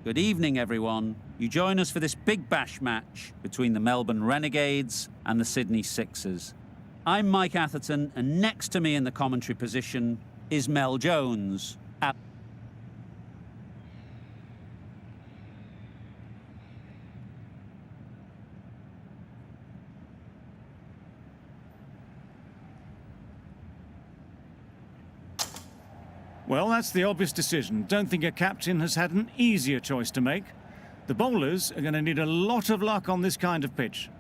Good evening, everyone. You join us for this big bash match between the Melbourne Renegades and the Sydney Sixers. I'm Mike Atherton, and next to me in the commentary position is Mel Jones. Well, that's the obvious decision. Don't think a captain has had an easier choice to make. The bowlers are going to need a lot of luck on this kind of pitch.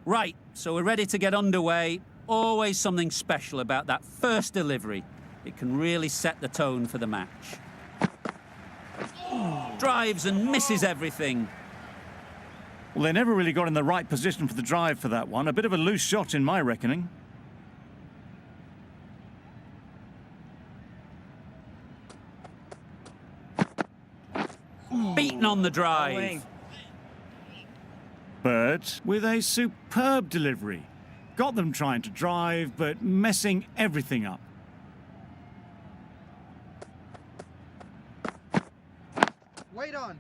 Right, so we're ready to get underway. Always something special about that first delivery. It can really set the tone for the match. Drives and misses everything. Well, they never really got in the right position for the drive for that one. A bit of a loose shot in my reckoning. Beaten on the drive. Bird with a superb delivery. Got them trying to drive, but messing everything up. Wait on.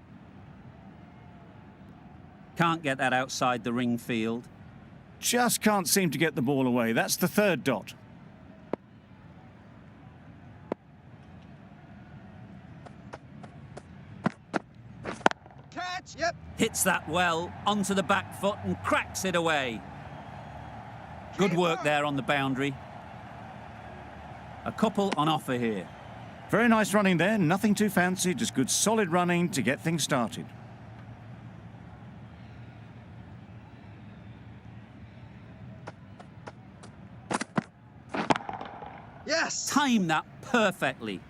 Can't get that outside the ring field. Just can't seem to get the ball away. That's the third dot. Catch! Yep. Hits that well onto the back foot and cracks it away. Good work there on the boundary. A couple on offer here. Very nice running there, nothing too fancy, just good solid running to get things started. Yes! Timed that perfectly.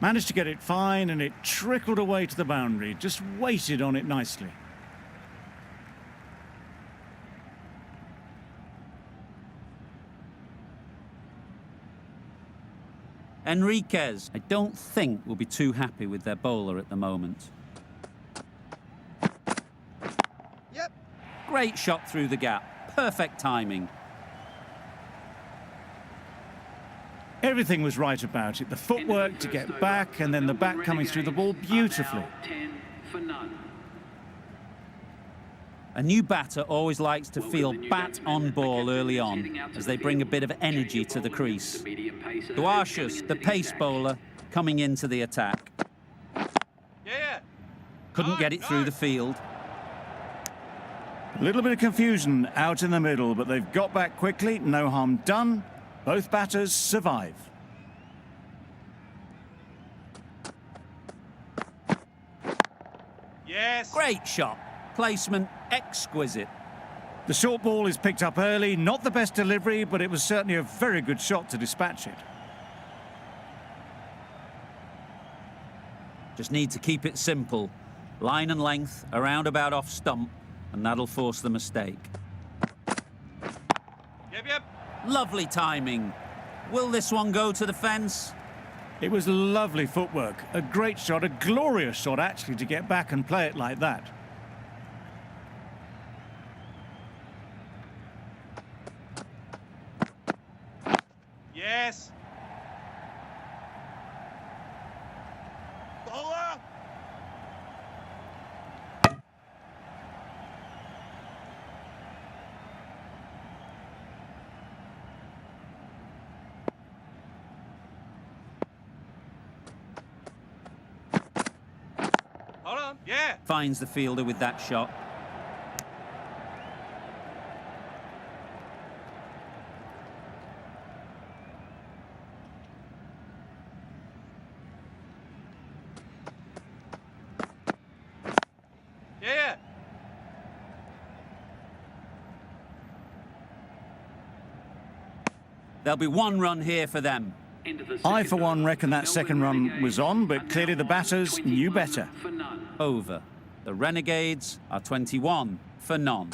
Managed to get it fine and it trickled away to the boundary, just waited on it nicely. Enriquez, I don't think, will be too happy with their bowler at the moment. Yep. Great shot through the gap. Perfect timing. Everything was right about it. The footwork to get back and then the bat coming through the ball beautifully. A new batter always likes to feel bat on ball early on as they bring a bit of energy to the crease. Duarcius, the pace bowler, coming into the attack. Couldn't get it through the field. A little bit of confusion out in the middle, but they've got back quickly, no harm done. Both batters survive. Yes. Great shot. Placement exquisite. The short ball is picked up early, not the best delivery, but it was certainly a very good shot to dispatch it. Just need to keep it simple. Line and length, around about off stump, and that'll force the mistake. Yep. Lovely timing. Will this one go to the fence? It was lovely footwork, a great shot, a glorious shot actually to get back and play it like that. Yes. Bowler. Hold on. Yeah. Finds the fielder with that shot. Yeah. There'll be one run here for them. I, for one, reckon that second run was on, but clearly the batters knew better. Over. The Renegades are 21 for none.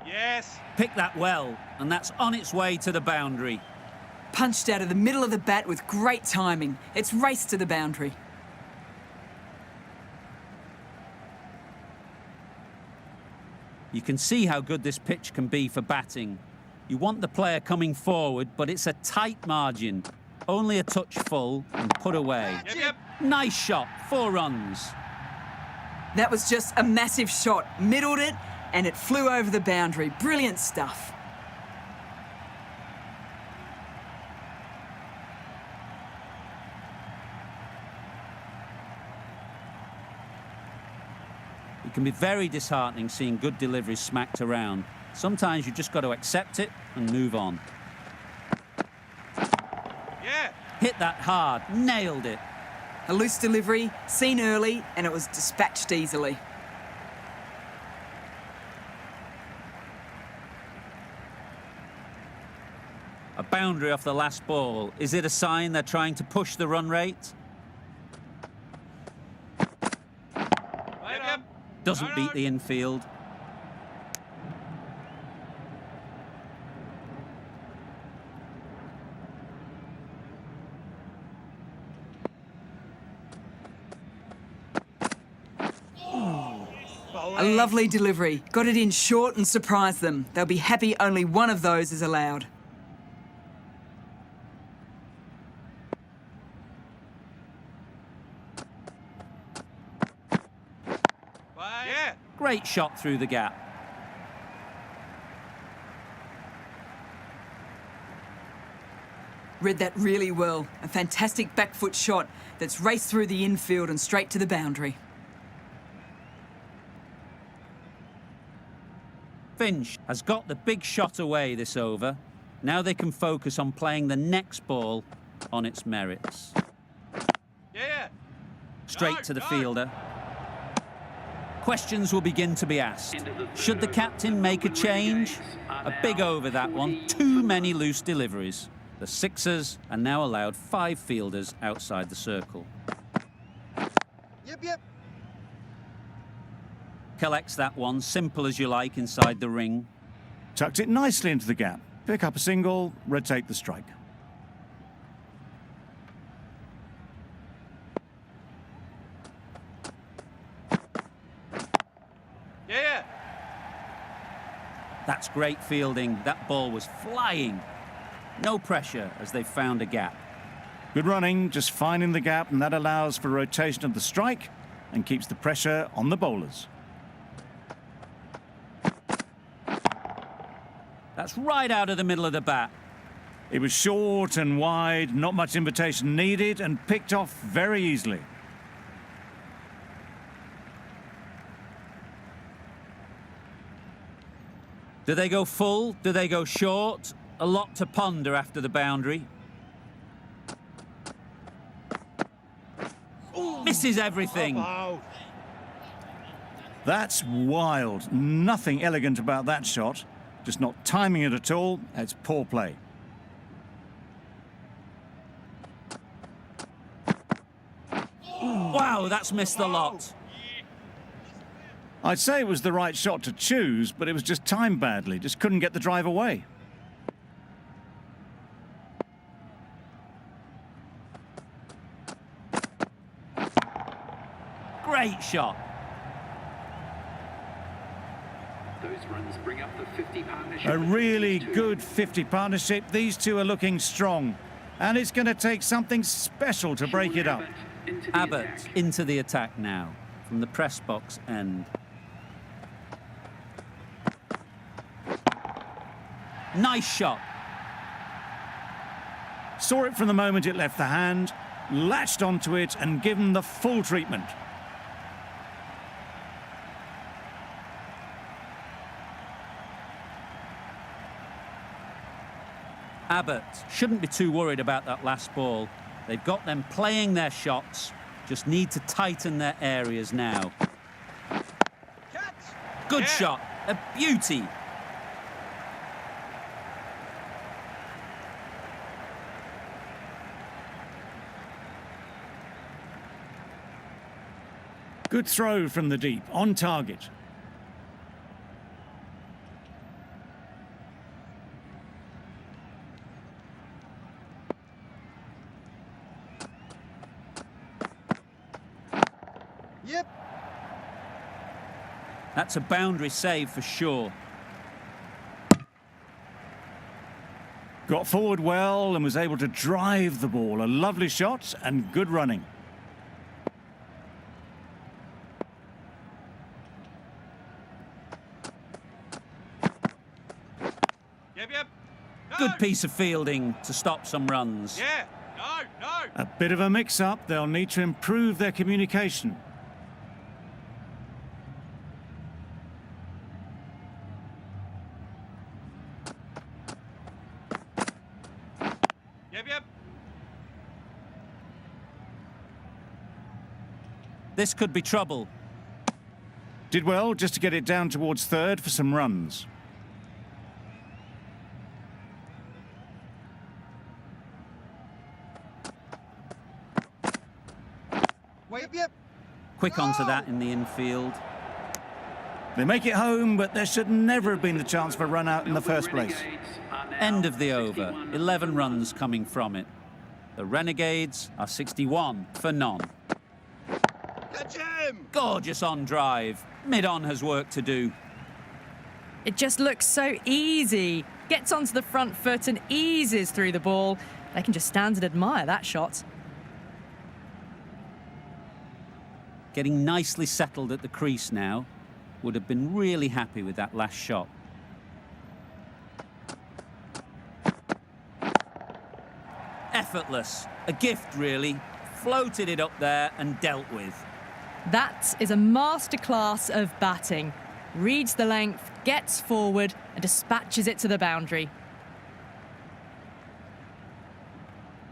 Yes. Pick that well, and that's on its way to the boundary. Punched out of the middle of the bat with great timing. It's raced to the boundary. You can see how good this pitch can be for batting. You want the player coming forward, but it's a tight margin. Only a touch full and put away. Yep. Nice shot, 4 runs. That was just a massive shot. Middled it, and it flew over the boundary. Brilliant stuff. It can be very disheartening seeing good deliveries smacked around. Sometimes you just got to accept it and move on. Yeah. Hit that hard, nailed it. A loose delivery, seen early, and it was dispatched easily. A boundary off the last ball. Is it a sign they're trying to push the run rate? Yep. Doesn't beat the infield. A lovely delivery. Got it in short and surprised them. They'll be happy only one of those is allowed. Yeah. Great shot through the gap. Read that really well. A fantastic back foot shot that's raced through the infield and straight to the boundary. Finch has got the big shot away this over. Now they can focus on playing the next ball on its merits. Yeah. Straight to the fielder. Questions will begin to be asked. Should the captain make a change? A big over, that one. Too many loose deliveries. The Sixers are now allowed 5 fielders outside the circle. Yep. Collects that one, simple as you like, inside the ring. Tucked it nicely into the gap. Pick up a single, rotate the strike. Yeah. That's great fielding. That ball was flying. No pressure as they found a gap. Good running, just finding the gap, and that allows for rotation of the strike and keeps the pressure on the bowlers. That's right out of the middle of the bat. It was short and wide, not much invitation needed, and picked off very easily. Do they go full? Do they go short? A lot to ponder after the boundary. Misses everything. That's wild. Nothing elegant about that shot. Just not timing it at all. It's poor play. Wow, that's missed a lot. I'd say it was the right shot to choose, but it was just timed badly. Just couldn't get the drive away. Great shot. Those runs bring up the 50 partnership. A really good 50 partnership. These two are looking strong. And it's going to take something special to break it up. Abbott into the attack now from the press box end. Nice shot. Saw it from the moment it left the hand, latched onto it and given the full treatment. Abbott shouldn't be too worried about that last ball. They've got them playing their shots, just need to tighten their areas now. Good shot, a beauty. Good throw from the deep, on target. Yep. That's a boundary save for sure. Got forward well and was able to drive the ball. A lovely shot and good running. Yep. No. Good piece of fielding to stop some runs. Yeah. No. A bit of a mix-up. They'll need to improve their communication. Yep. This could be trouble. Did well just to get it down towards third for some runs. Yep. Quick onto that in the infield. They make it home, but there should never have been the chance for a run out in the first place. End of the over. 11 runs coming from it. The Renegades are 61 for none. Catch him! Gorgeous on drive. Mid-on has work to do. It just looks so easy. Gets onto the front foot and eases through the ball. They can just stand and admire that shot. Getting nicely settled at the crease now. Would have been really happy with that last shot. Effortless. A gift, really. Floated it up there and dealt with. That is a masterclass of batting. Reads the length, gets forward and dispatches it to the boundary.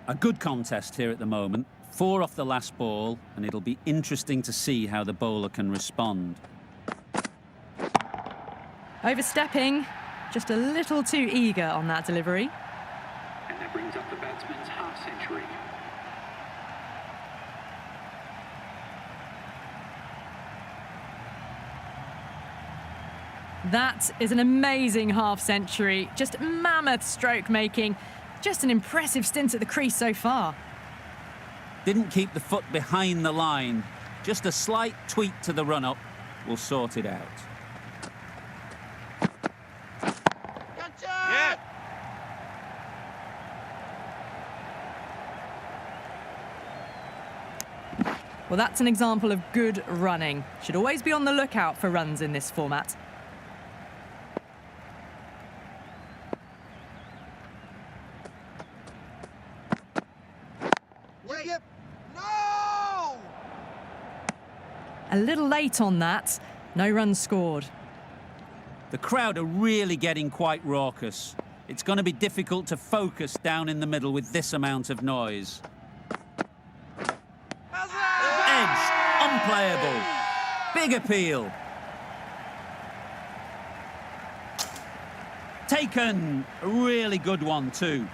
A good contest here at the moment. 4 off the last ball, and it'll be interesting to see how the bowler can respond. Overstepping, just a little too eager on that delivery. And that brings up the batsman's half century. That is an amazing half century, just mammoth stroke making, just an impressive stint at the crease so far. Didn't keep the foot behind the line. Just a slight tweak to the run-up will sort it out. Yeah. Well, that's an example of good running. Should always be on the lookout for runs in this format. Yep. No! A little late on that. No runs scored. The crowd are really getting quite raucous. It's going to be difficult to focus down in the middle with this amount of noise. Edged, unplayable. Big appeal. Taken. A really good one too.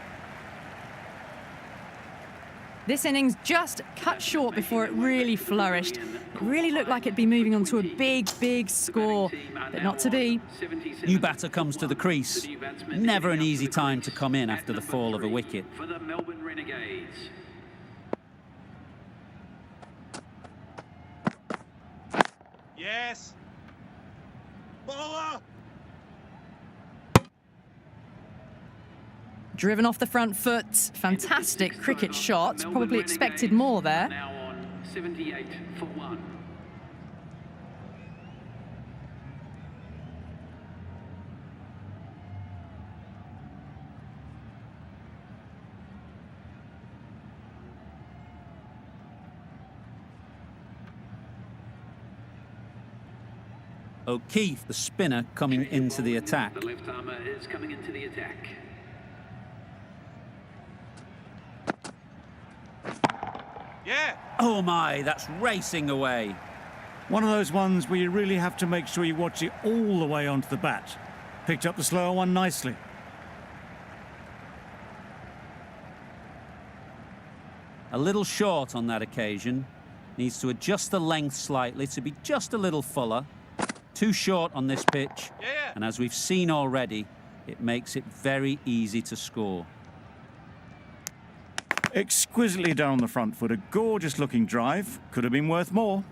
This innings just cut short before it really flourished. It really looked like it'd be moving on to a big, big score, but not to be. New batter comes to the crease. Never an easy time to come in after the fall of a wicket. For the Melbourne Renegades. Yes. Bowler. Driven off the front foot. Fantastic cricket shot. Probably expected more there. Now on 78 for 1. O'Keefe, the spinner, coming into the attack. The left armour is coming into the attack. Yeah. Oh my, that's racing away. One of those ones where you really have to make sure you watch it all the way onto the bat. Picked up the slower one nicely. A little short on that occasion. Needs to adjust the length slightly to be just a little fuller. Too short on this pitch. Yeah. And as we've seen already, it makes it very easy to score. Exquisitely done on the front foot. A gorgeous looking drive. Could have been worth more.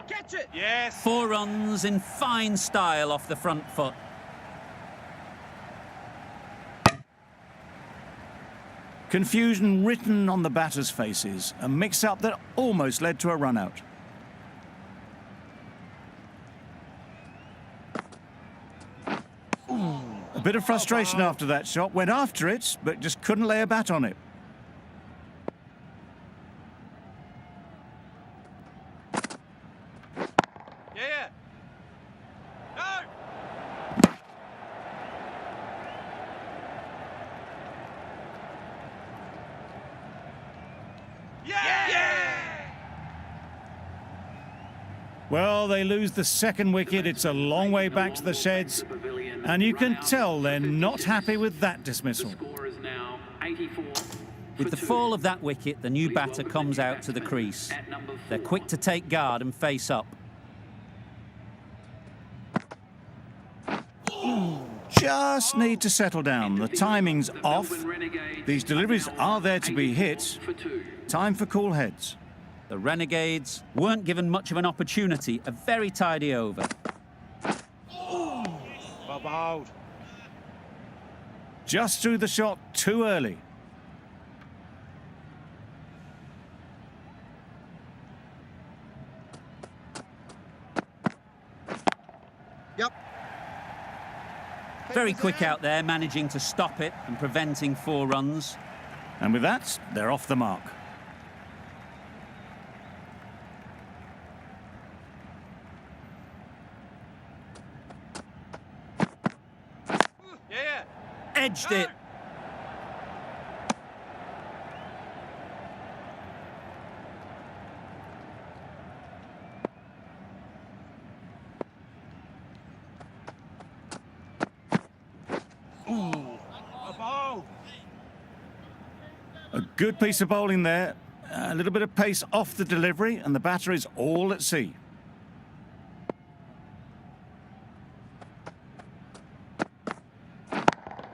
Catch it. Yes. 4 runs in fine style off the front foot. Confusion written on the batters' faces. A mix-up that almost led to a run-out. A bit of frustration after that shot. Went after it, but just couldn't lay a bat on it. Yeah. No. Yeah. Well, they lose the second wicket. It's a long way back to the sheds. And you can tell they're not happy with that dismissal. Score is now 84. With the fall of that wicket, the new batter comes out to the crease. They're quick to take guard and face up. Just need to settle down. The timing's off. These deliveries are there to be hit. Time for cool heads. The Renegades weren't given much of an opportunity. A very tidy over. Bob hold. Just threw the shot too early. Yep. Very quick out there, managing to stop it and preventing 4 runs. And with that, they're off the mark. Yeah. Edged it. A ball. A good piece of bowling there. A little bit of pace off the delivery, and the batter is all at sea.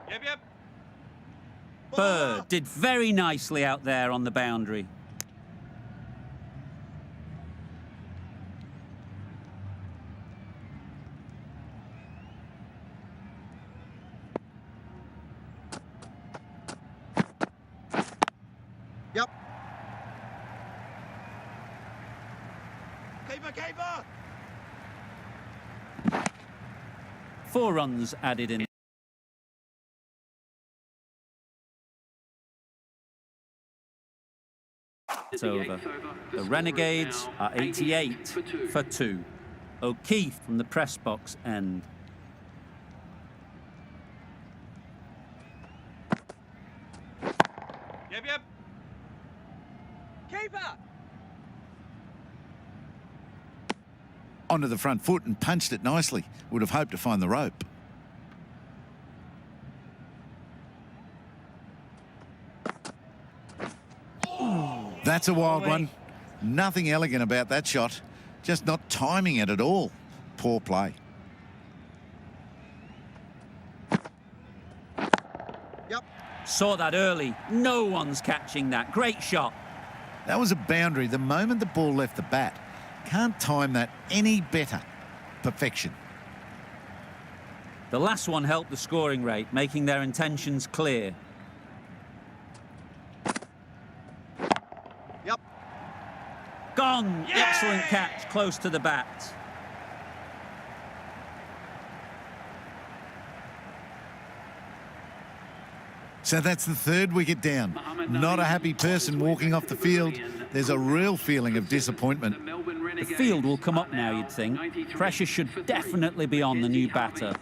Yep. Bird did very nicely out there on the boundary. Yep. Keeper. 4 runs added in. It's over. The Renegades are 88 for 2. O'Keefe from the press box end. Yep. Keeper. Onto the front foot and punched it nicely. Would have hoped to find the rope. That's a wild one. Nothing elegant about that shot. Just not timing it at all. Poor play. Yep. Saw that early. No one's catching that. Great shot. That was a boundary the moment the ball left the bat. Can't time that any better. Perfection. The last one helped the scoring rate, making their intentions clear. Yep. Gone. Yeah! Excellent catch, close to the bat. So that's the 3rd wicket down. Not a happy person walking off the field. There's a real feeling of disappointment. The field will come up now, you'd think. Pressure should definitely be on the new batter,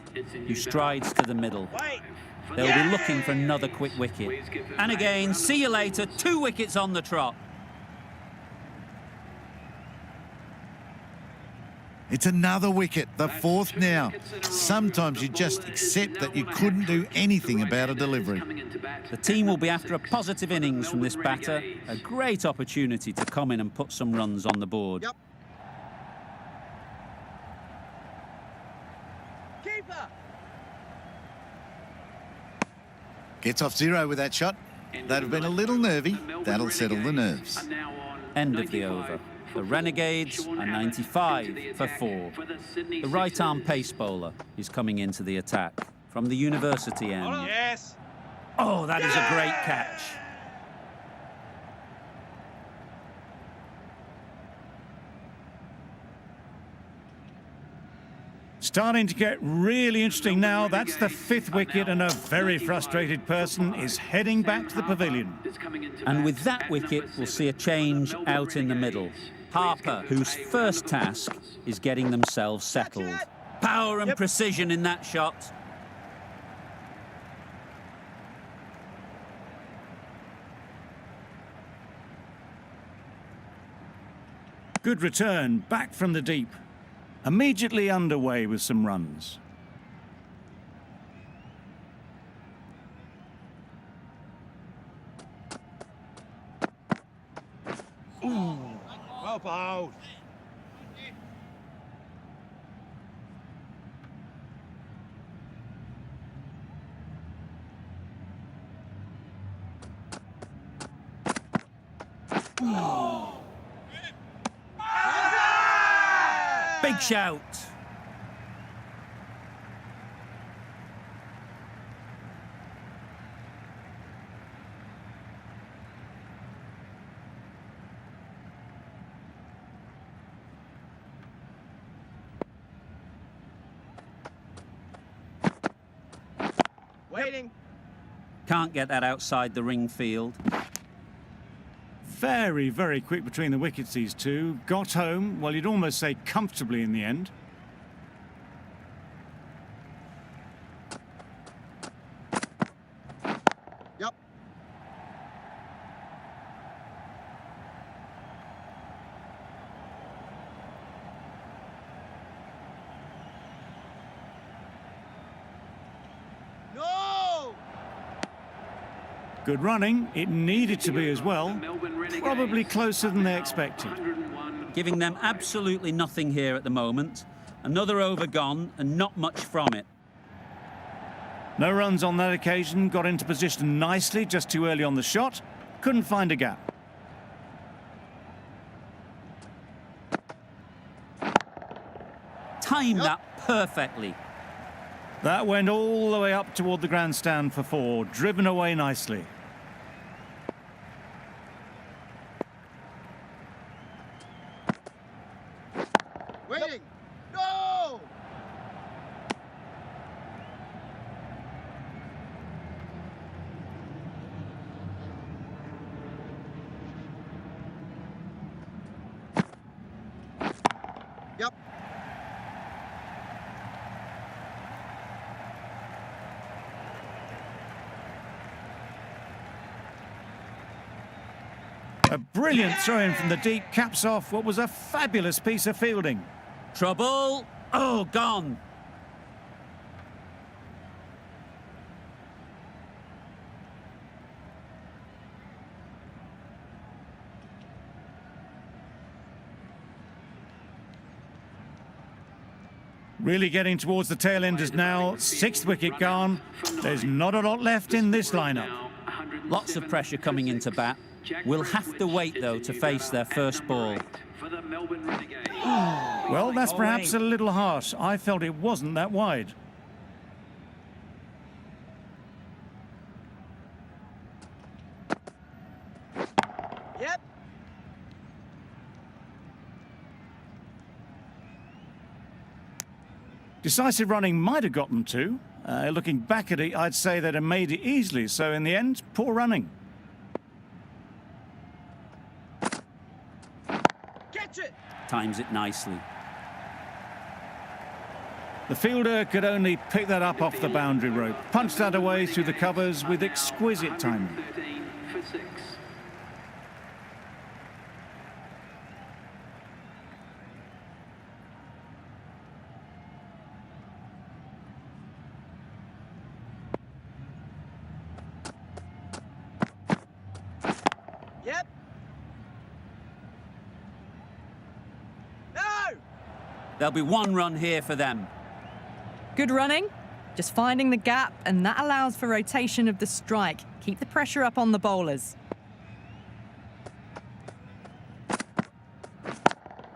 who strides to the middle. Wait. They'll be looking for another quick wicket. And again, see you later, 2 wickets on the trot. It's another wicket, the 4th now. Sometimes you just accept that you couldn't do anything about a delivery. The team will be after a positive innings from this batter. A great opportunity to come in and put some runs on the board. Yep. Keeper. Gets off 0 with that shot. They'd have been a little nervy. That'll settle the nerves. End of the over. The Renegades are 95 for 4. The right-arm pace bowler is coming into the attack from the university end. Yes. Oh, that is a great catch. Starting to get really interesting now. That's the 5th wicket, and a very frustrated person is heading back to the pavilion. And with that wicket, we'll see a change out in the middle. Harper, whose first task is getting themselves settled. Power and precision in that shot. Good return, back from the deep. Immediately underway with some runs. Well bowled. Big shout. Waiting. Can't get that outside the ring field. Very, very quick between the wickets, these two. Got home, well, you'd almost say comfortably in the end. Yep. No! Good running. It needed to be as well. Probably closer than they expected. Giving them absolutely nothing here at the moment. Another over gone and not much from it. No runs on that occasion. Got into position nicely, just too early on the shot. Couldn't find a gap. Timed that perfectly. That went all the way up toward the grandstand for 4. Driven away nicely. Waiting. No! Yep. A brilliant throw-in from the deep caps off what was a fabulous piece of fielding. Trouble. Oh, gone. Really getting towards the tail enders now. 6th wicket gone. There's not a lot left in this lineup. Lots of pressure coming into bat. We'll have to wait, though, to face their first ball. Well, that's perhaps a little harsh. I felt it wasn't that wide. Yep. Decisive running might have got them to. Looking back at it, I'd say they'd have made it easily. So in the end, poor running. Catch it. Times it nicely. The fielder could only pick that up off the boundary rope. Punched that away through the covers with exquisite timing. 13 for 6. Yep. No! There'll be 1 run here for them. Good running, just finding the gap, and that allows for rotation of the strike. Keep the pressure up on the bowlers.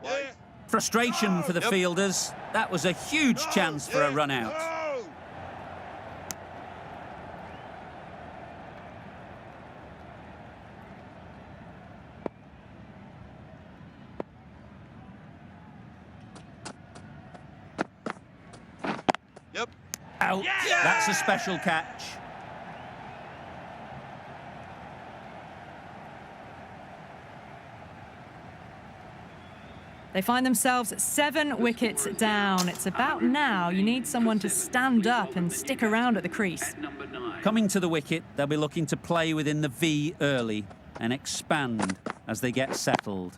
Yeah. Frustration for the fielders. That was a huge chance for a run out. No! Yep. Out. That's a special catch. They find themselves 7 wickets down. It's about now you need someone to stand up and stick around at the crease. Coming to the wicket, they'll be looking to play within the V early and expand as they get settled.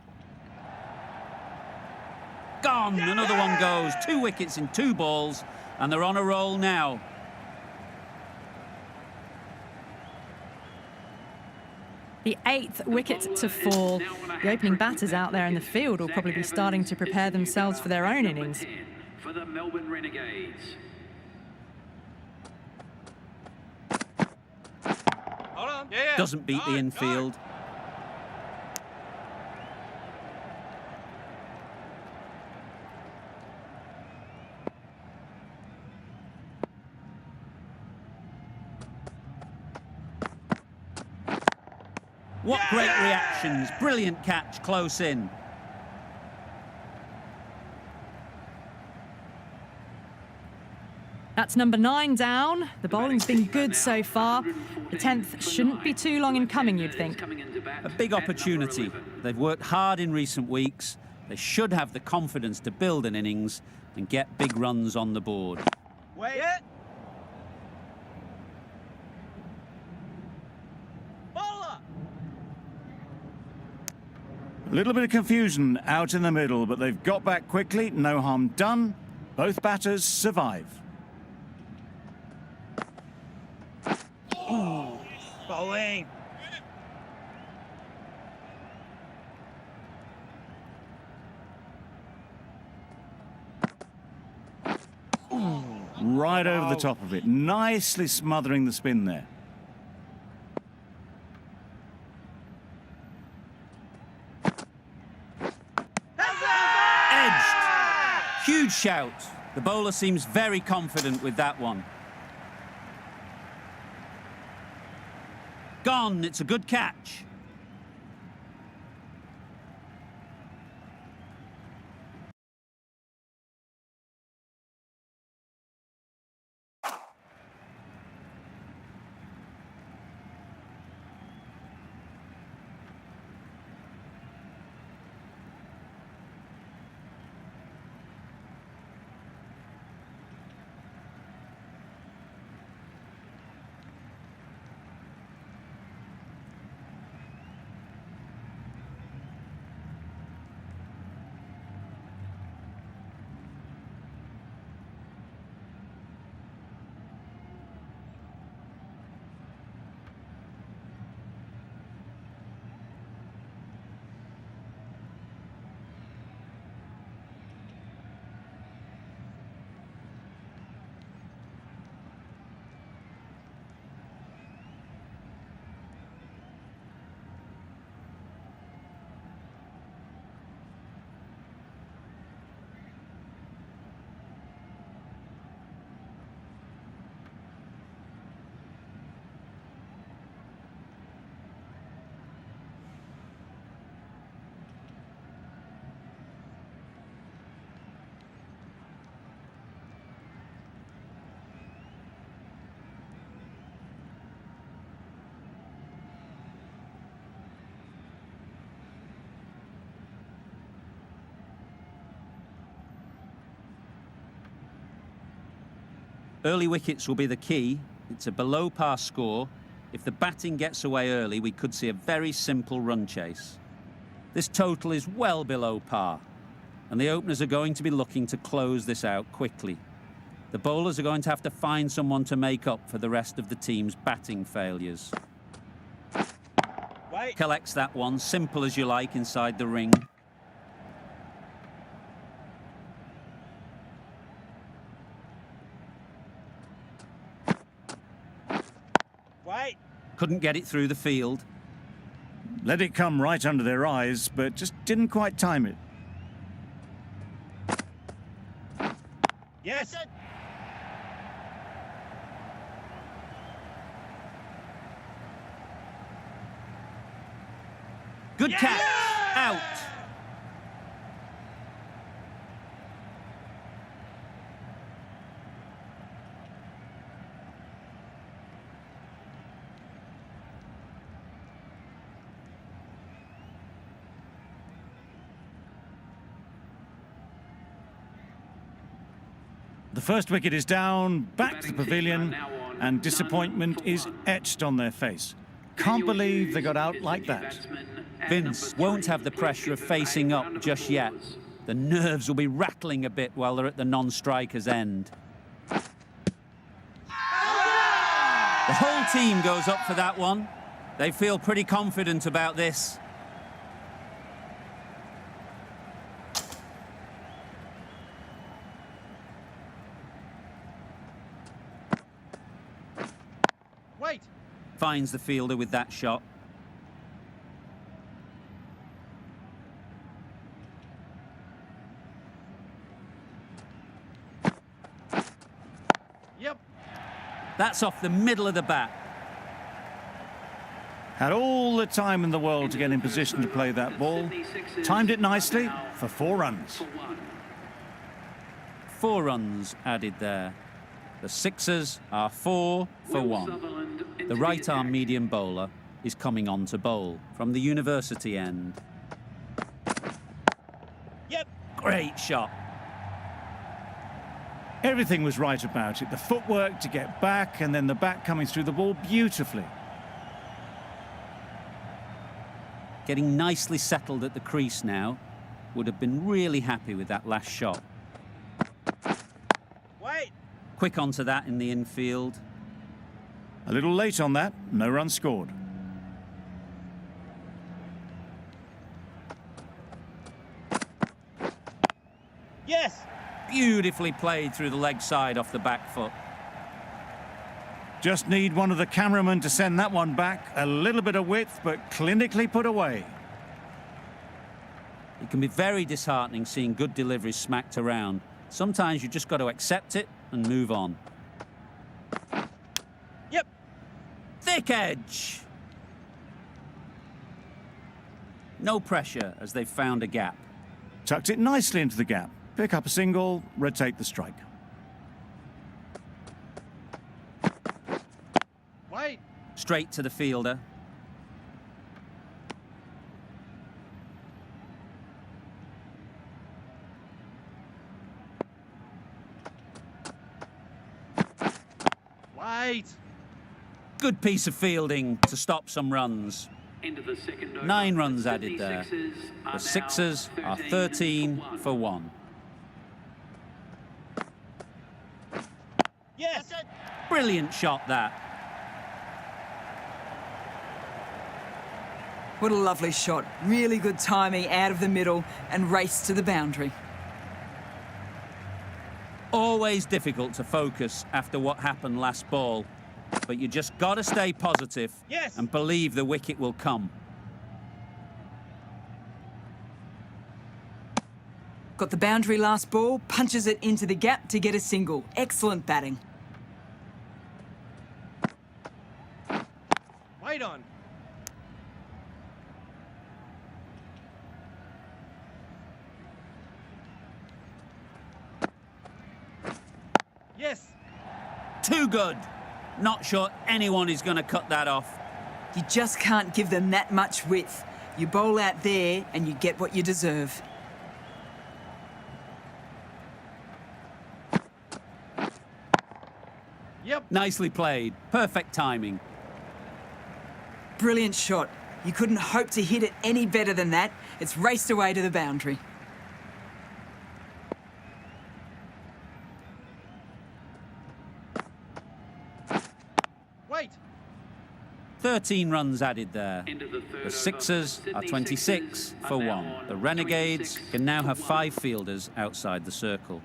Gone. Another one goes. 2 wickets in 2 balls, and they're on a roll now. The 8th wicket to fall. The opening batters out there in the field will probably be starting to prepare themselves for their own innings. For the Melbourne Renegades. Hold on. Yeah. Doesn't beat the infield. What great reactions. Brilliant catch close in. That's number 9 down. The bowling's been good so far. The 10th shouldn't be too long in coming, you'd think. A big opportunity. They've worked hard in recent weeks. They should have the confidence to build an innings and get big runs on the board. Wait. Bowler. A little bit of confusion out in the middle, but they've got back quickly. No harm done. Both batters survive. Bowling. Right over the top of it. Nicely smothering the spin there. Edged. Huge shout. The bowler seems very confident with that one. Gone. It's a good catch. Early wickets will be the key. It's a below-par score. If the batting gets away early, we could see a very simple run chase. This total is well below par, and the openers are going to be looking to close this out quickly. The bowlers are going to have to find someone to make up for the rest of the team's batting failures. Wait. Collects that one, simple as you like, inside the ring. Wait. Couldn't get it through the field. Let it come right under their eyes, but just didn't quite time it. Yes. Good catch. Out. The first wicket is down, back to the pavilion, and disappointment is etched on their face. Can't believe they got out like that. Vince won't have the pressure of facing up just yet. The nerves will be rattling a bit while they're at the non-striker's end. The whole team goes up for that one. They feel pretty confident about this. Wait. Finds the fielder with that shot. Yep. That's off the middle of the bat. Had all the time in the world to get in position to play that ball. Timed it nicely for 4 runs. 4 runs added there. The Sixers are 4 for 1. The right-arm medium bowler is coming on to bowl from the university end. Yep. Great shot. Everything was right about it. The footwork to get back and then the bat coming through the ball beautifully. Getting nicely settled at the crease now. Would have been really happy with that last shot. Wait. Quick onto that in the infield. A little late on that, no run scored. Yes. Beautifully played through the leg side off the back foot. Just need one of the cameramen to send that one back. A little bit of width, but clinically put away. It can be very disheartening seeing good deliveries smacked around. Sometimes you just got to accept it and move on. Yep. Thick edge. No pressure as they've found a gap. Tucked it nicely into the gap. Pick up a single, rotate the strike. Wait. Straight to the fielder. Wait. Good piece of fielding to stop some runs. Into the second over. 9 runs The added there. Sixers are The now Sixers are 13 for 1. Yes. Brilliant shot that. What a lovely shot. Really good timing out of the middle and race to the boundary. Always difficult to focus after what happened last ball, but you just got to stay positive Yes. and believe the wicket will come. Got the boundary last ball, punches it into the gap to get a single. Excellent batting. Wait on. Yes. Too good. Not sure anyone is going to cut that off. You just can't give them that much width. You bowl out there and you get what you deserve. Yep. Nicely played. Perfect timing. Brilliant shot. You couldn't hope to hit it any better than that. It's raced away to the boundary. Wait. 13 runs added there. Into the third The over. Sixers Sydney are 26 Sixers for are now 1. on The Renegades 26 can now have for 5 fielders outside the circle.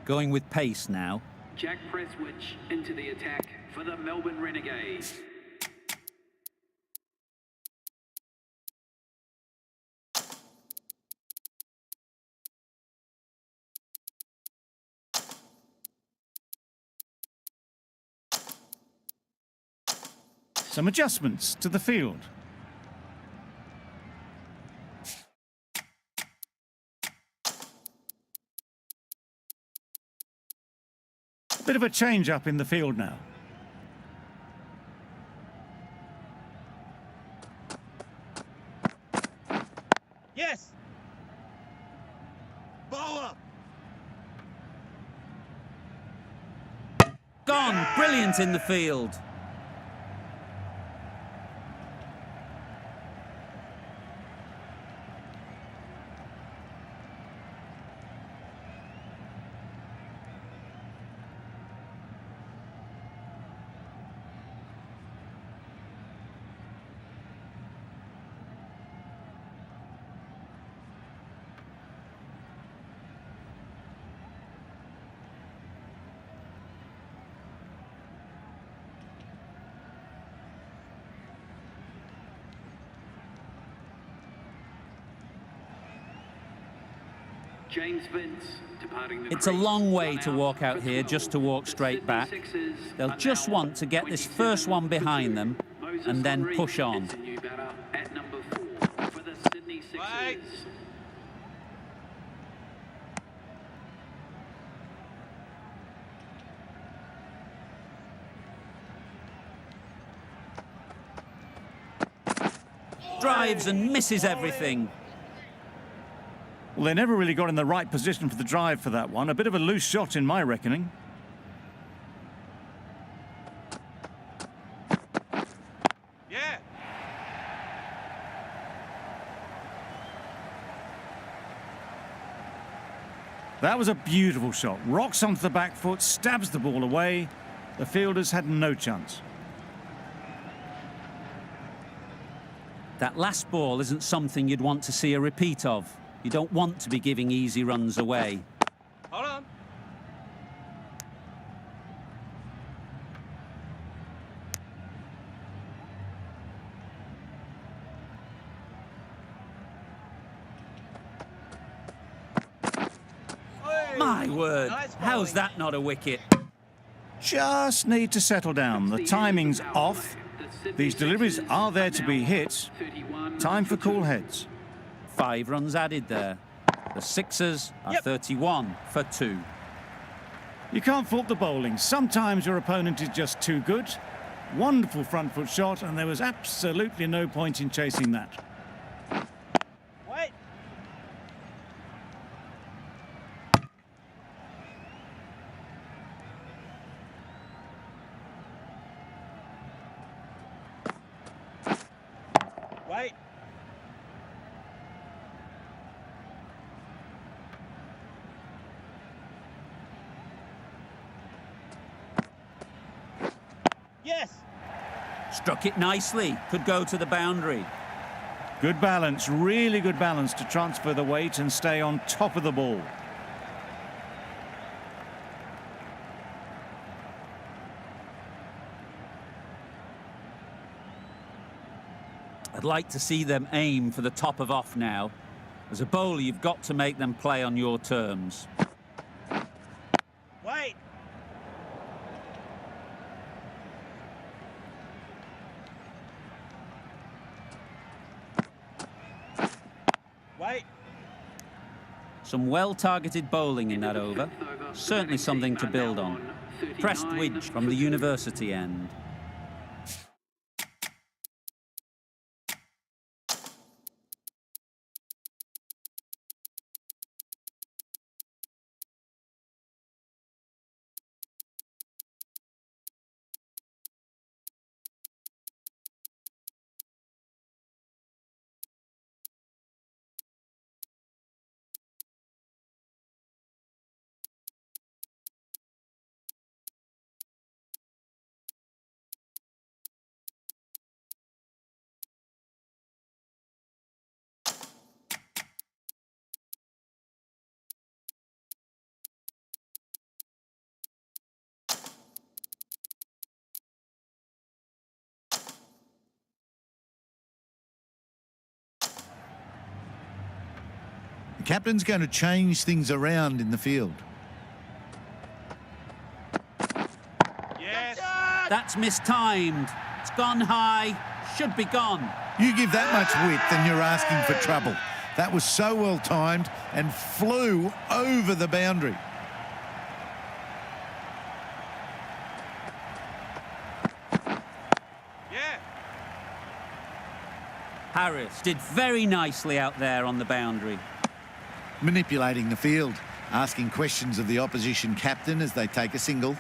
Going with pace now. Jack Presswich into the attack for the Melbourne Renegades. Some adjustments to the field. Bit of a change up in the field now. Yes. Bowler. Gone. Brilliant in the field. James Vince departing the It's a crease. long way Run to out walk out for here 12. just to walk The straight Sydney back. Sixers They'll are just now want to get this first 27 one behind for them 2. Moses and then Henry push on. is the new batter at number 4 for the Sydney Sixers. Right. drives and misses everything. Well, they never really got in the right position for the drive for that one. A bit of a loose shot in my reckoning. Yeah. That was a beautiful shot. Rocks onto the back foot, stabs the ball away. The fielders had no chance. That last ball isn't something you'd want to see a repeat of. You don't want to be giving easy runs away. Hold on. My word, Nice how's bowling. that not a wicket? Just need to settle down. The timing's off. These deliveries are there to be hit. Time for cool heads. 5 runs added there. The Sixers are Yep. 31 for 2. You can't fault the bowling. Sometimes your opponent is just too good. Wonderful front foot shot, and there was absolutely no point in chasing that. Wait. Wait. Yes. Struck it nicely. Could go to the boundary. Good balance, really good balance to transfer the weight and stay on top of the ball. I'd like to see them aim for the top of off now. As a bowler, you've got to make them play on your terms. Wait. Wait. Some well-targeted bowling in that over. Certainly something to build on. Pressed wedge from the university end. The captain's going to change things around in the field. Yes. That's mistimed. It's gone high. Should be gone. You give that much width and you're asking for trouble. That was so well timed and flew over the boundary. Yeah. Harris did very nicely out there on the boundary. Manipulating the field, asking questions of the opposition captain as they take a single.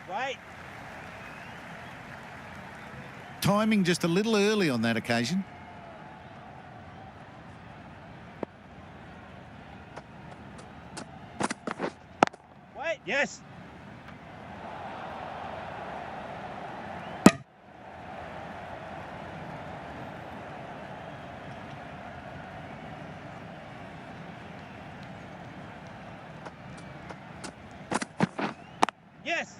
Wait. Timing just a little early on that occasion. Wait. Yes. Yes.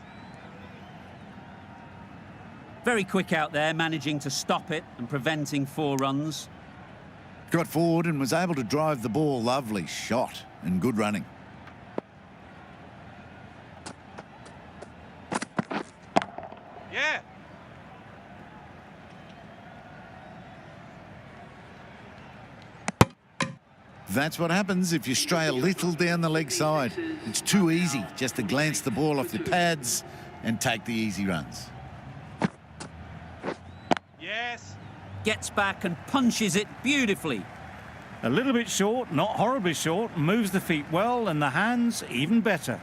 Very quick out there, managing to stop it and preventing 4 runs. Got forward and was able to drive the ball. Lovely shot and good running. Yeah. That's what happens if you stray a little down the leg side. It's too easy just to glance the ball off the pads and take the easy runs. Yes. Gets back and punches it beautifully. A little bit short, not horribly short, moves the feet well and the hands even better.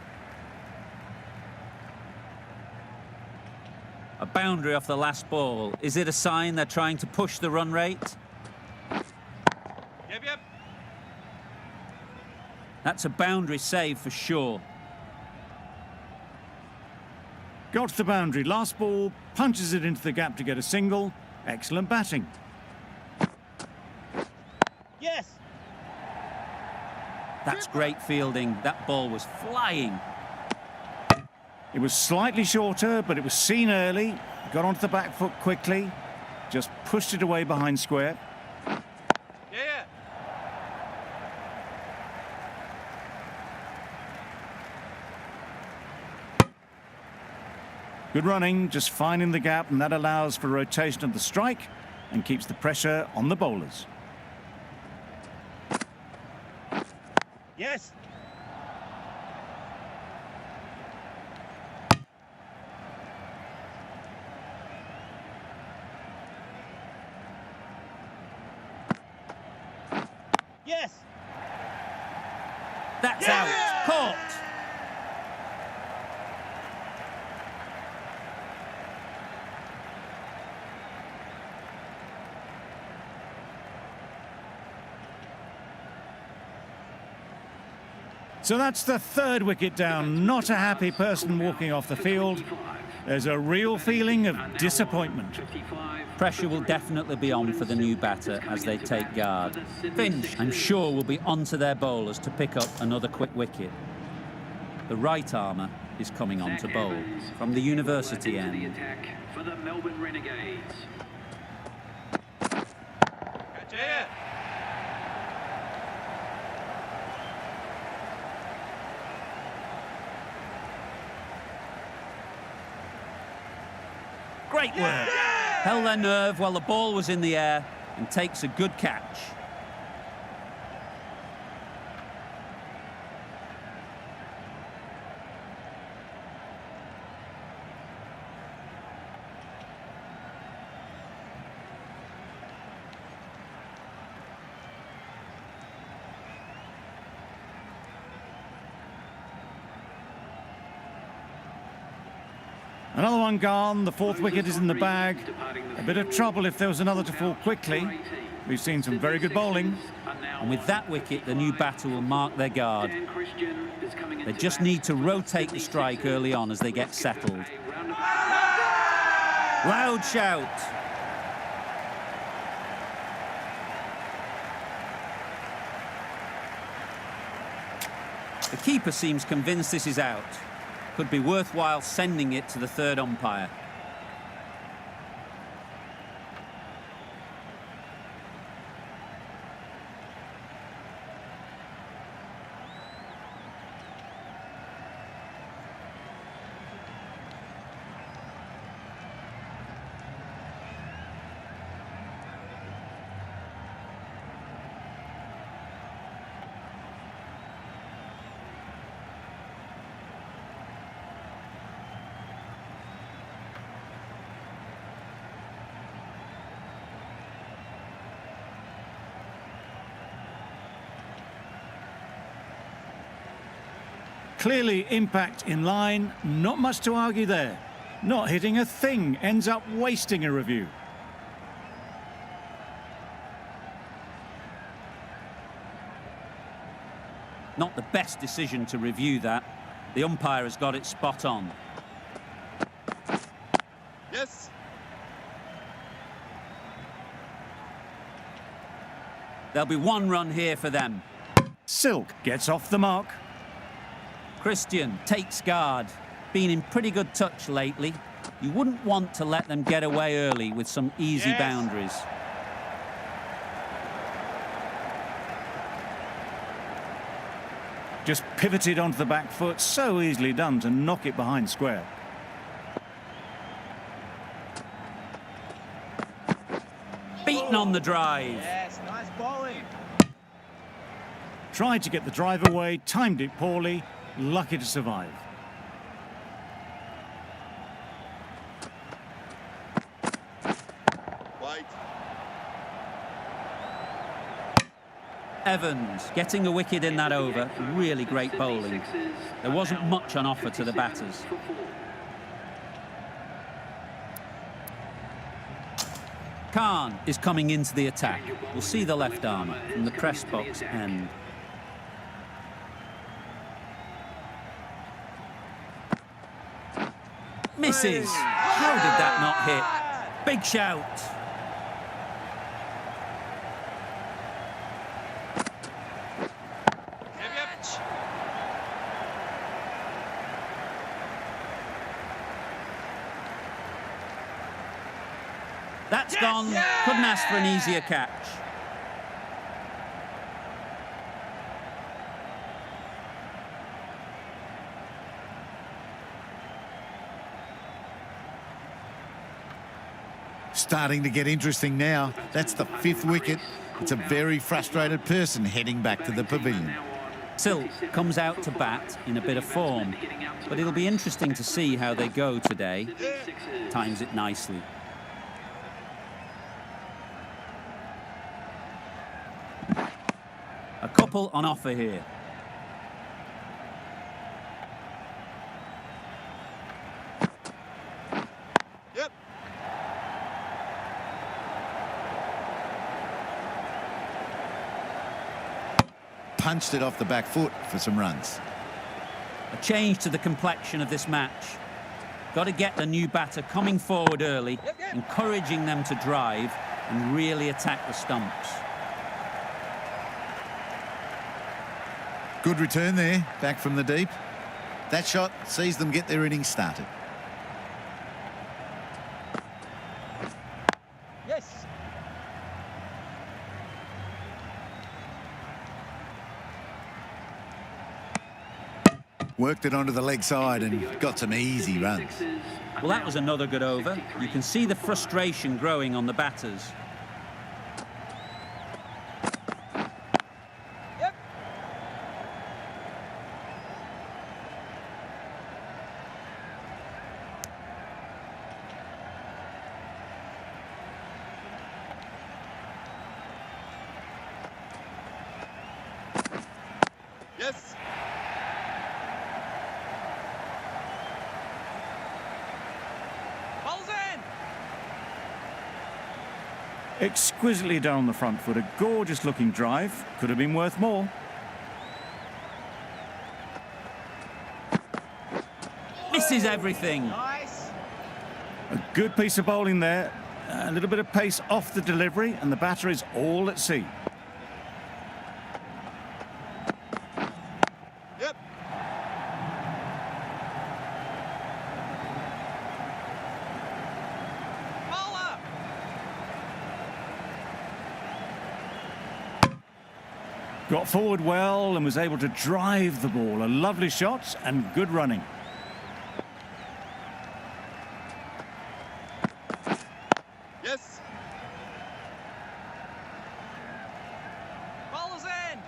A boundary off the last ball. Is it a sign they're trying to push the run rate? Yep, yep. That's a boundary save for sure. Got to the boundary, last ball, punches it into the gap to get a single. Excellent batting. Yes. That's great fielding. That ball was flying. It was slightly shorter, but it was seen early. Got onto the back foot quickly. Just pushed it away behind square. Yeah. Good running, just finding the gap, and that allows for rotation of the strike and keeps the pressure on the bowlers. Yes. Yes. That's out. Caught. So that's the third wicket down. Not a happy person walking off the field. There's a real feeling of disappointment. Pressure will definitely be on for the new batter as they take guard. Finch, I'm sure, will be onto their bowlers to pick up another quick wicket. The right armour is coming on to bowl from the university end. For the Melbourne Renegades. Yeah. Great work. Held their nerve while the ball was in the air and takes a good catch. Another one gone, the fourth wicket is in the bag. A bit of trouble if there was another to fall quickly. We've seen some very good bowling. And with that wicket, the new batter will mark their guard. They just need to rotate the strike early on as they get settled. Loud shout. The keeper seems convinced this is out. Could be worthwhile sending it to the third umpire. Clearly impact in line, not much to argue there. Not hitting a thing, ends up wasting a review. Not the best decision to review that. The umpire has got it spot on. Yes. There'll be one run here for them. Silk gets off the mark. Christian takes guard. Been in pretty good touch lately. You wouldn't want to let them get away early with some easy Yes. boundaries. Just pivoted onto the back foot, so easily done to knock it behind square. Beaten on the drive. Yes, nice bowling. Tried to get the drive away, timed it poorly, lucky to survive. Evans getting a wicket in that over. Really great bowling. There wasn't much on offer to the batters. Khan is coming into the attack. We'll see the left arm from the press box end. Misses. How did that not hit? Big shout. That's gone. Couldn't ask for an easier catch. Starting to get interesting now. That's the 5th wicket. It's a very frustrated person heading back to the pavilion. Silk comes out to bat in a bit of form, but it'll be interesting to see how they go today. Times it nicely. A couple on offer here. Yep. Punched it off the back foot for some runs. A change to the complexion of this match. Got to get the new batter coming forward early, encouraging them to drive and really attack the stumps. Good return there, back from the deep. That shot sees them get their innings started. Yes. Worked it onto the leg side and got some easy runs. Well, that was another good over. You can see the frustration growing on the batters. Yep. Yes. Ball's in. Exquisitely done on the front foot. A gorgeous looking drive. Could have been worth more. Misses everything. Nice. A good piece of bowling there. A little bit of pace off the delivery, and the batter is all at sea. Yep. Bowler. Got forward well and was able to drive the ball. A lovely shot and good running. Yes. Bowler's in.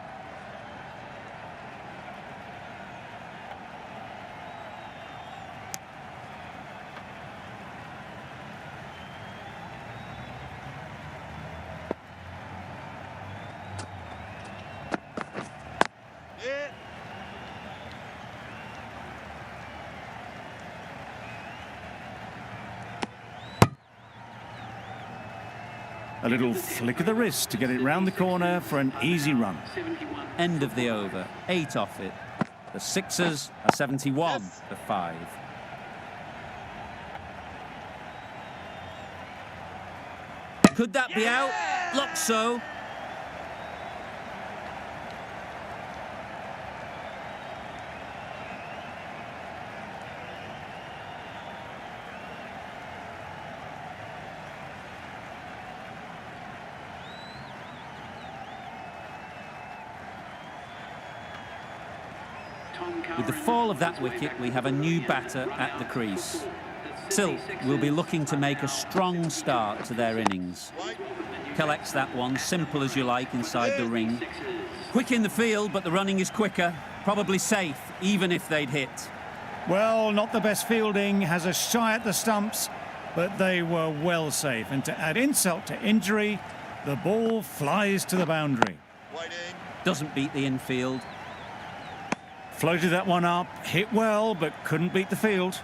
Yeah. A little flick of the wrist to get it round the corner for an easy run. End of the over. 8 off it. The Sixers are 71 for 5. Could that be out? Looks so. With the fall of that wicket, we have a new batter at the crease. Silk will be looking to make a strong start to their innings. Collects that one, simple as you like, inside the ring. Quick in the field, but the running is quicker. Probably safe, even if they'd hit. Well, not the best fielding, has a shy at the stumps, but they were well safe. And to add insult to injury, the ball flies to the boundary. Waiting. Doesn't beat the infield. Floated that one up, hit well, but couldn't beat the field.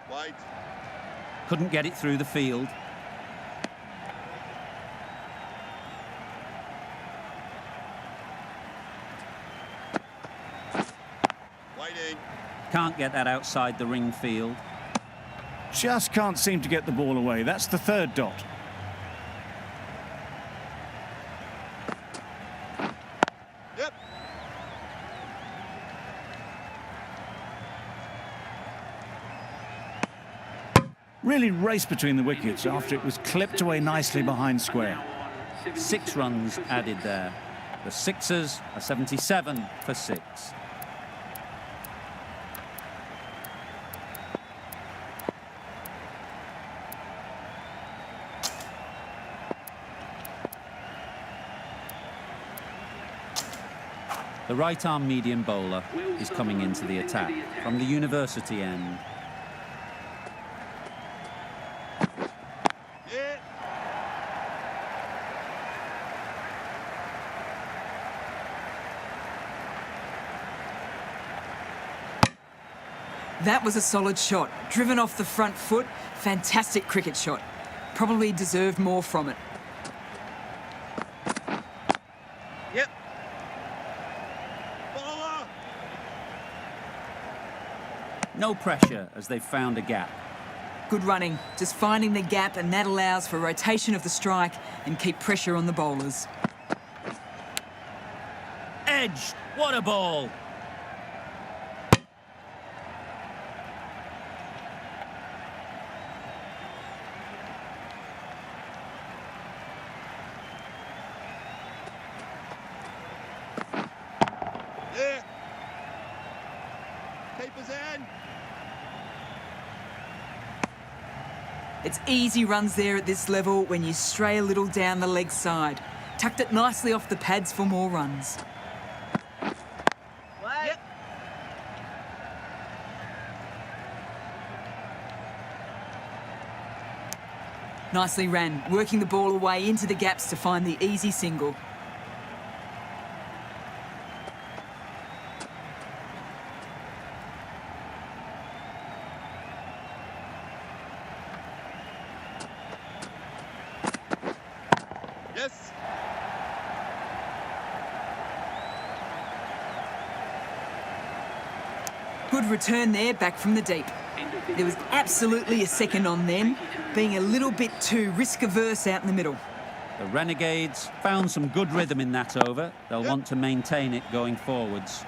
Wide. Couldn't get it through the field. Waiting. Can't get that outside the ring field. Just can't seem to get the ball away. That's the third dot. Yep. Really raced between the wickets after it was clipped away nicely behind square. 6 runs added there. The Sixers are 77 for 6. The right-arm medium bowler is coming into the attack from the university end. Yeah. That was a solid shot. Driven off the front foot. Fantastic cricket shot. Probably deserved more from it. Yep. Bowler. No pressure as they've found a gap. Good running. Just finding the gap, and that allows for rotation of the strike and keep pressure on the bowlers. Edged! What a ball! Yeah. Keepers in. It's easy runs there at this level when you stray a little down the leg side. Tucked it nicely off the pads for more runs. Yep. Nicely ran, working the ball away into the gaps to find the easy single. Yes. Good return there, back from the deep. There was absolutely a second on then, being a little bit too risk-averse out in the middle. The Renegades found some good rhythm in that over. They'll want to maintain it going forwards.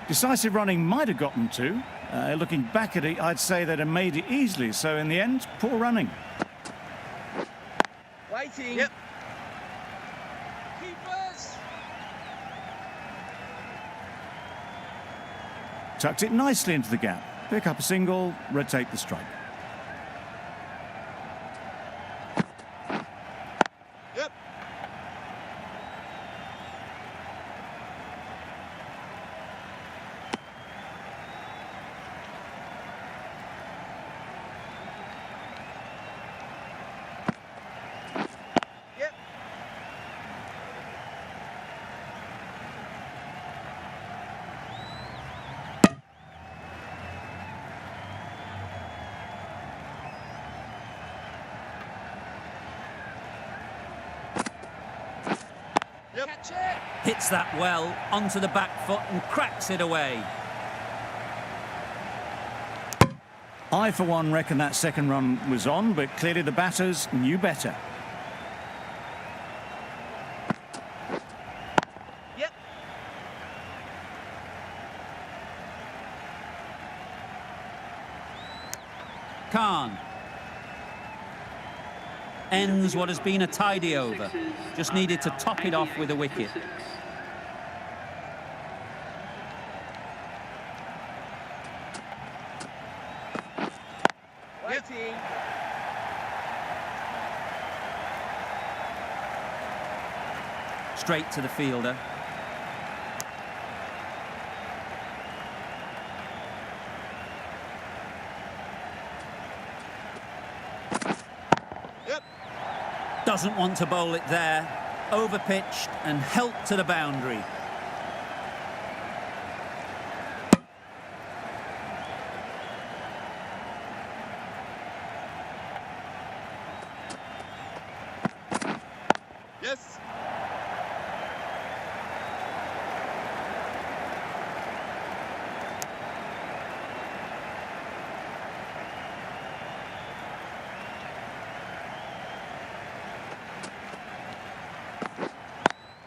Decisive running might have got them to. Looking back at it, I'd say they'd have made it easily. So in the end, poor running. Waiting. Yep. Keepers. Tucked it nicely into the gap. Pick up a single, rotate the strike. Yep. Yep. Yep. Catch it. Hits that well onto the back foot and cracks it away. I, for one, reckon that second run was on, but clearly the batters knew better. Yep. Khan ends what has been a tidy over. Just needed to top it off with a wicket. Waiting. Straight to the fielder. Doesn't want to bowl it there. Overpitched and helped to the boundary. Yes.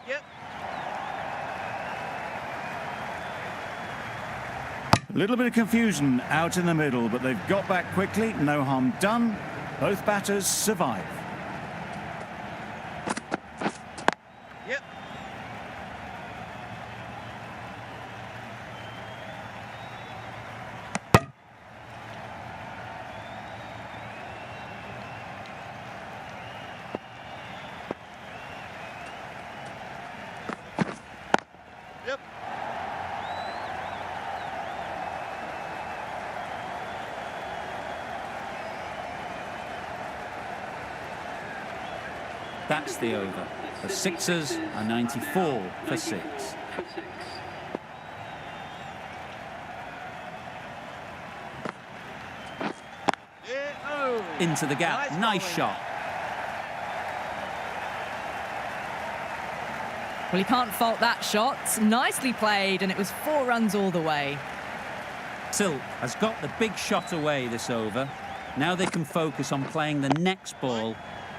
Yep. A little bit of confusion out in the middle, but they've got back quickly. No harm done. Both batters survive. Yep. Yep. That's the over. The Sixers are 94 for 6. Yeah. Oh. Into the gap. Nice bowling. shot. Well, you can't fault that shot. Nicely played, and it was 4 runs all the way. Silk has got the big shot away this over. Now they can focus on playing the next ball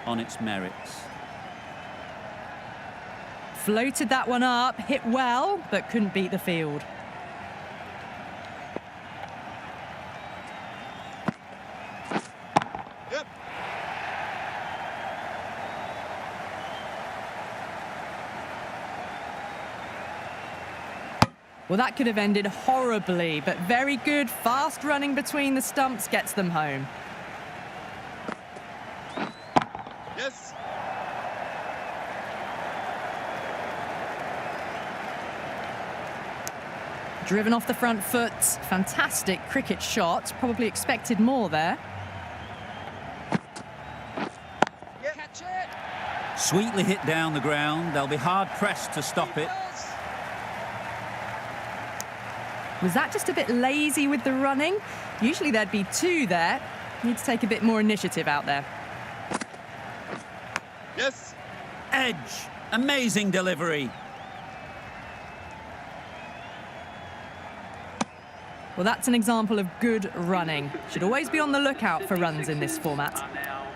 on its merits. Floated that one up, hit well, but couldn't beat the field. Yep. Well, that could have ended horribly, but very good. Fast running between the stumps gets them home. Yes. Driven off the front foot. Fantastic cricket shot. Probably expected more there. Yep. Catch it. Sweetly hit down the ground. They'll be hard pressed to stop it. Yes. Was that just a bit lazy with the running? Usually there'd be 2 there. Need to take a bit more initiative out there. Yes. Edge. Amazing delivery. Well, that's an example of good running. Should always be on the lookout for runs in this format.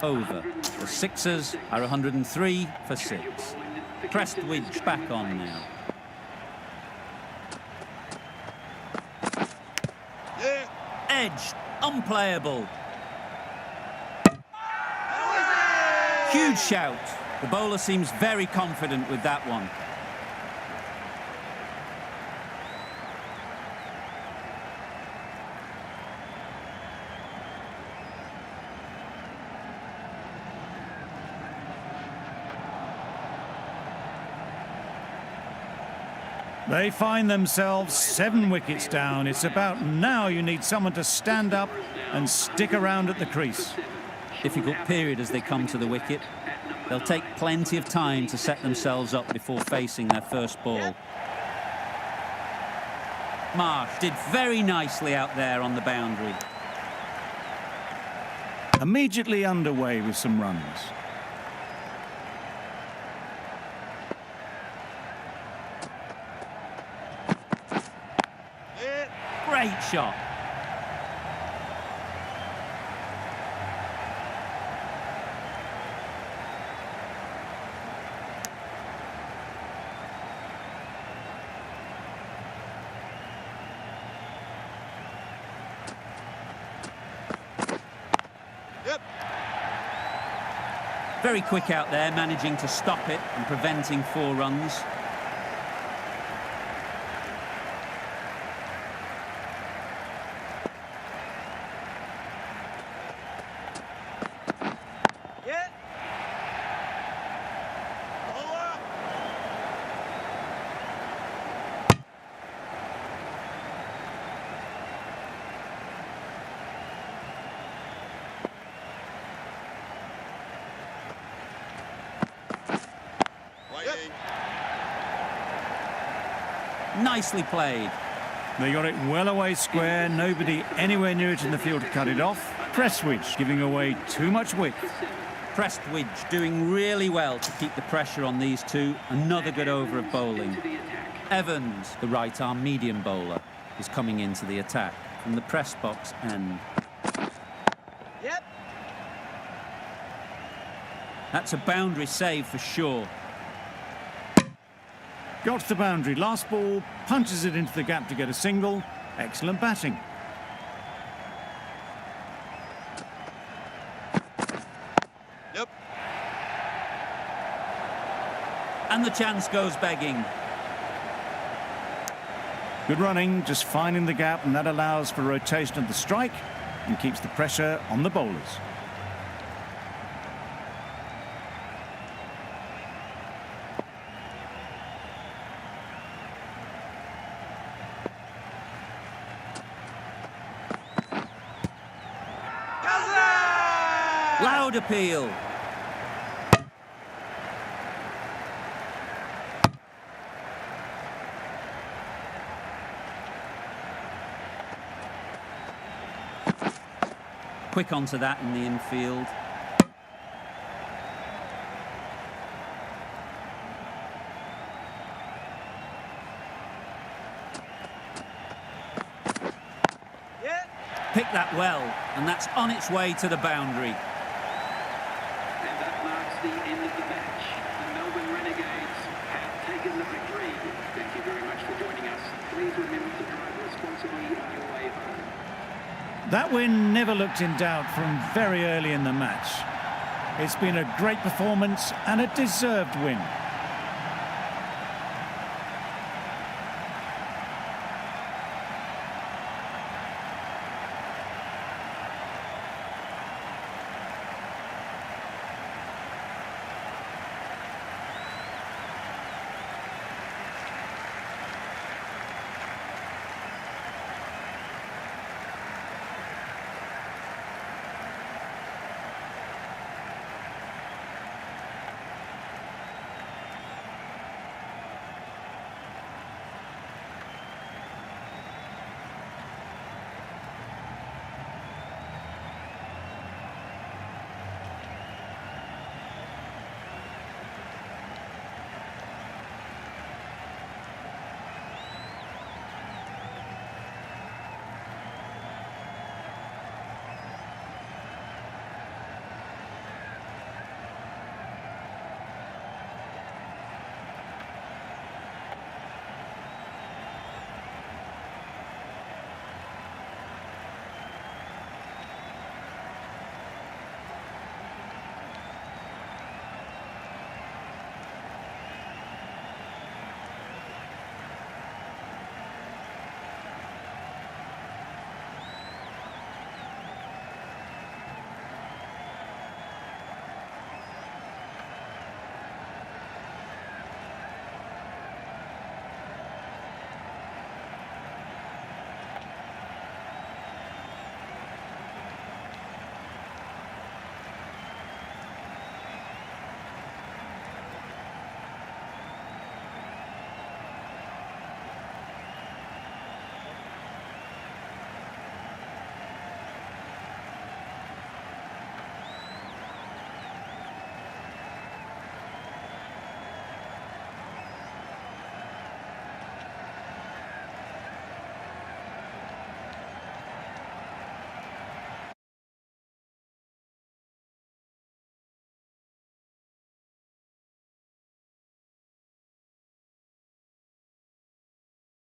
Over. The Sixers are 103 for 6. Prestwidge back on now. Yeah. Edge. Unplayable. That was it. Huge shout. The bowler seems very confident with that one. They find themselves 7 wickets down. It's about now you need someone to stand up and stick around at the crease. Difficult period as they come to the wicket. They'll take plenty of time to set themselves up before facing their first ball. Marsh did very nicely out there on the boundary. Immediately underway with some runs. Yeah. Great shot. Yep. Very quick out there, managing to stop it and preventing 4 runs. Yeah. Bowler. Nicely played. They got it well away square, nobody anywhere near it in the field to cut it off. Prestwich giving away too much width. Prestwich doing really well to keep the pressure on these two. Another good over of bowling. Evans, the right-arm medium bowler, is coming into the attack from the press box end. Yep. That's a boundary save for sure. Got to the boundary. Last ball, punches it into the gap to get a single. Excellent batting. Yep. And the chance goes begging. Good running, just finding the gap, and that allows for rotation of the strike and keeps the pressure on the bowlers. Loud appeal. Quick onto that in the infield. Yeah. Pick that well, and that's on its way to the boundary. And that marks the end of the match. The Melbourne Renegades have taken the victory. Thank you very much for joining us. Please remember to drive responsibly on your way home. That win never looked in doubt from very early in the match. It's been a great performance and a deserved win.